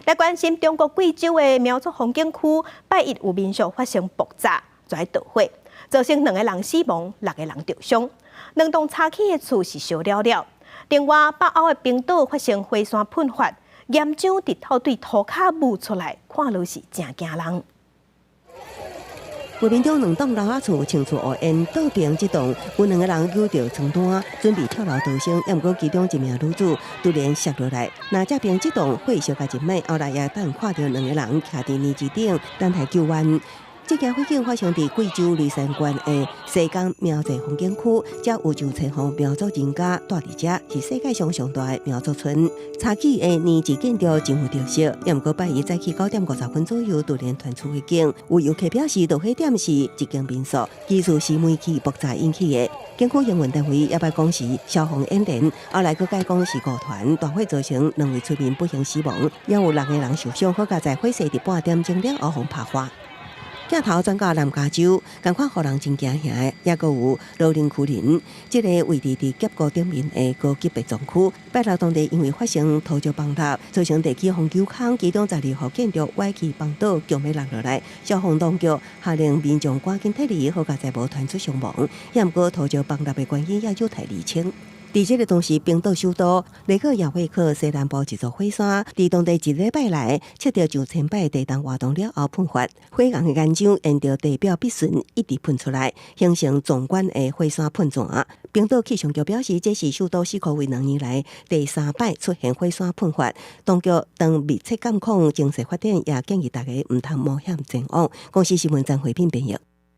来关心中国贵州的苗族风景区，拜一有民宿发生爆炸，再导火，造成2个人死亡，6个人受伤。2栋拆起的厝是烧了了。另外，北欧的冰岛发生火山喷发，岩浆直透对涂骹冒出来，看落是真惊人。画面中2栋楼仔厝清楚乌烟，倒边一栋有2个人揪着床单，准备跳楼逃生，也毋过其中一名女子突然摔落来。那这边这栋火烧甲真猛，后来也等看到2个人徛伫泥子顶等待救援。这件火警发生在贵州雷山县的西港苗寨风景区，这有就千户苗族人家住伫这，是世界上上大的苗族村。查起的年纪建筑真有特色，也毋过拜一早起9点50分左右突然传出火警，有游客表示，着火点是一间民宿，疑似是煤气爆炸引起的。警区营运单位也捌讲是消防演练，后来佫改讲是误传，大火造成2位村民不幸死亡，也有6个人受伤。好佳在火势伫半点钟了后爆发。镜头转到南加州，同款互人真惊吓的，也阁有罗林区人，这个位置伫峡谷顶面的高级别墅区。拜六当地因为发生土石崩塌，造成地基洪沟坑其中12户建筑歪起崩倒，强要落落来。消防当局下令民众赶紧撤离，好佳在无传出伤亡。也毋过土石崩塌的原因也有待厘清。伫这个当时，冰岛首都雷克雅未克西南部一座火山，伫当地1礼拜来测到上千摆地动活动了后喷发，火红的岩浆沿着地表必顺一直喷出来，形成壮观的火山喷泉。冰岛气象局表示，这是首都西科为2年来第3摆出现火山喷发，当局当密切监控经济发展，也建议大家毋通冒险前往。公司新闻张慧萍编译。